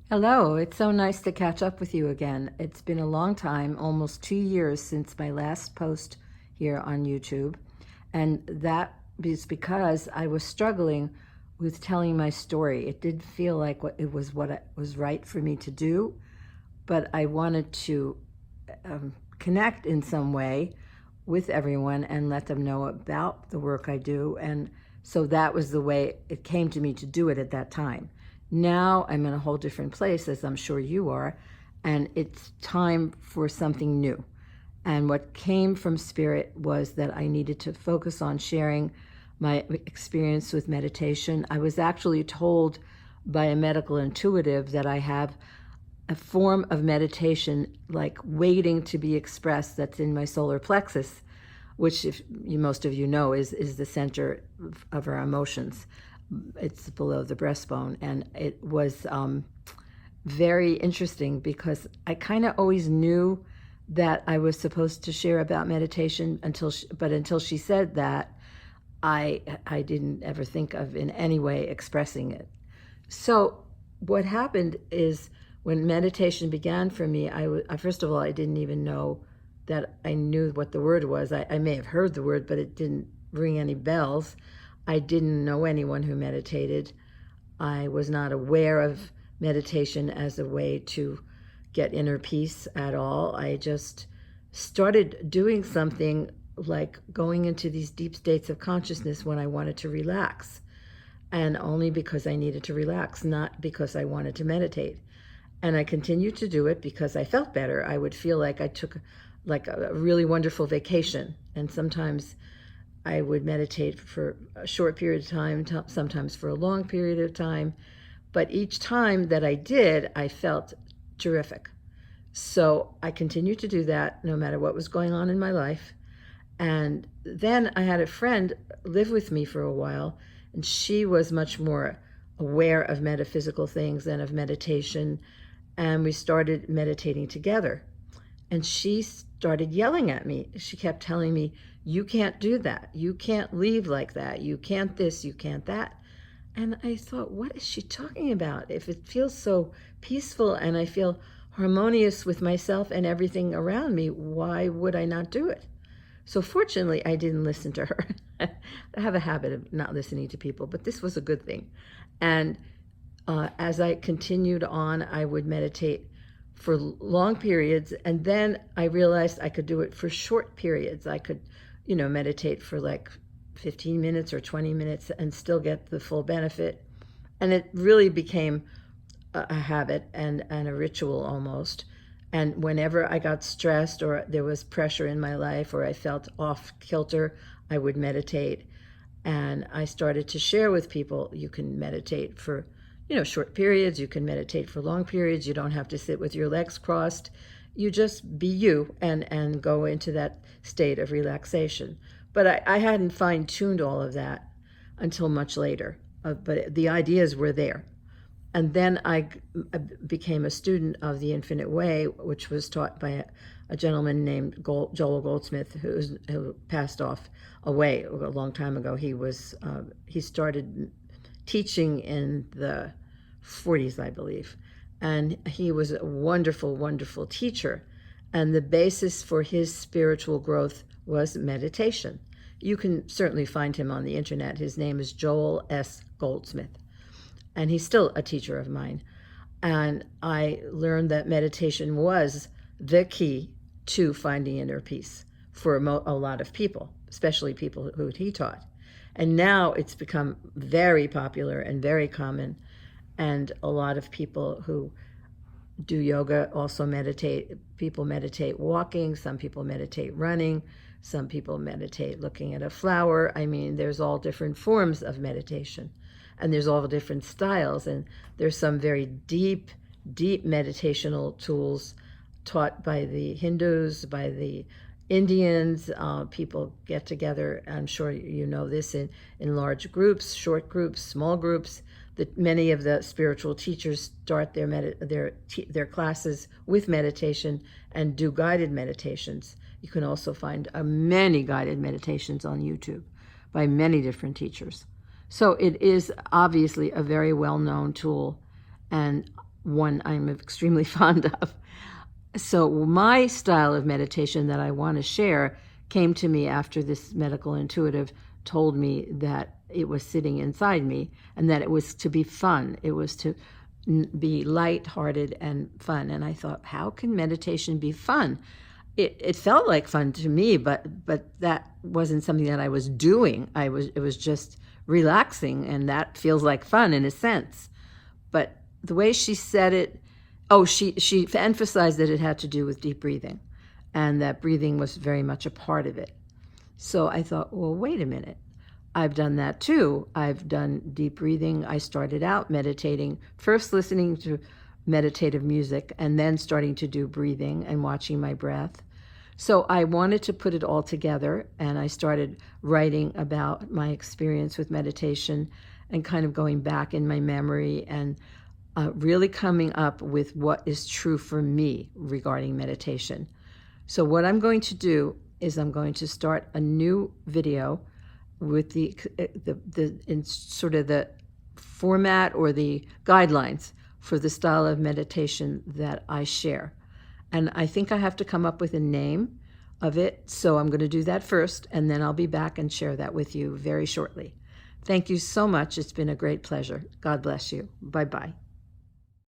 Hello, it's so nice to catch up with you again. It's been a long time, almost 2 years since my last post here on YouTube. And that is because I was struggling with telling my story. It did feel like what was right for me to do, but I wanted to connect in some way with everyone and let them know about the work I do. And so that was the way it came to me to do it at that time. Now I'm in a whole different place, as I'm sure you are, and it's time for something new. And what came from Spirit was that I needed to focus on sharing my experience with meditation. I was actually told by a medical intuitive that I have a form of meditation like waiting to be expressed that's in my solar plexus, which, if you, most of you know, is the center of our emotions. It's below the breastbone, and it was very interesting because I kind of always knew that I was supposed to share about meditation until she said that, I didn't ever think of in any way expressing it. So what happened is when meditation began for me, first of all, I didn't even know that I knew what the word was. I may have heard the word, but it didn't ring any bells. I didn't know anyone who meditated. I was not aware of meditation as a way to get inner peace at all. I just started doing something like going into these deep states of consciousness when I wanted to relax, and only because I needed to relax, not because I wanted to meditate. And I continued to do it because I felt better. I would feel like I took like a really wonderful vacation, and sometimes I would meditate for a short period of time, sometimes for a long period of time. But each time that I did, I felt terrific. So I continued to do that no matter what was going on in my life. And then I had a friend live with me for a while, and she was much more aware of metaphysical things and of meditation. And we started meditating together. And she started yelling at me. She kept telling me, "You can't do that. You can't leave like that. You can't this, you can't that." And I thought, what is she talking about? If it feels so peaceful and I feel harmonious with myself and everything around me, why would I not do it? So fortunately, I didn't listen to her. I have a habit of not listening to people, but this was a good thing. And as I continued on, I would meditate for long periods, and then I realized I could do it for short periods. I could, meditate for like 15 minutes or 20 minutes and still get the full benefit. And it really became a habit and a ritual almost. And whenever I got stressed or there was pressure in my life or I felt off kilter, I would meditate. And I started to share with people, you can meditate for, short periods, you can meditate for long periods, you don't have to sit with your legs crossed. You just be you and go into that state of relaxation. But I hadn't fine-tuned all of that until much later. But the ideas were there. And then I became a student of the Infinite Way, which was taught by a gentleman named Joel Goldsmith, who passed off away a long time ago. He started teaching in the 40s, I believe, and he was a wonderful, wonderful teacher. And the basis for his spiritual growth was meditation. You can certainly find him on the internet. His name is Joel S. Goldsmith, and he's still a teacher of mine. And I learned that meditation was the key to finding inner peace for a lot of people, especially people who he taught. And now it's become very popular and very common. And a lot of people who do yoga also meditate. People meditate walking, some people meditate running, some people meditate looking at a flower. I mean, there's all different forms of meditation, and there's all different styles, and there's some very deep meditational tools taught by the Hindus, by the Indians. People get together, I'm sure you know this, in large groups, short groups, small groups. Many of the spiritual teachers start their classes with meditation and do guided meditations. You can also find many guided meditations on YouTube by many different teachers. So it is obviously a very well-known tool. And one I'm extremely fond of. So my style of meditation that I want to share came to me after this medical intuitive told me that it was sitting inside me and that it was to be fun. It was to be lighthearted and fun. And I thought, how can meditation be fun? It felt like fun to me, but that wasn't something that I was doing. It was just relaxing, and that feels like fun in a sense. But the way she said it, she emphasized that it had to do with deep breathing, and that breathing was very much a part of it. So I thought, well, wait a minute. I've done that too. I've done deep breathing. I started out meditating, first listening to meditative music, and then starting to do breathing and watching my breath. So I wanted to put it all together, and I started writing about my experience with meditation and kind of going back in my memory and really coming up with what is true for me regarding meditation. So what I'm going to do is I'm going to start a new video with in sort of the format or the guidelines for the style of meditation that I share. And I think I have to come up with a name of it, so I'm going to do that first, and then I'll be back and share that with you very shortly. Thank you so much. It's been a great pleasure. God bless you. Bye-bye.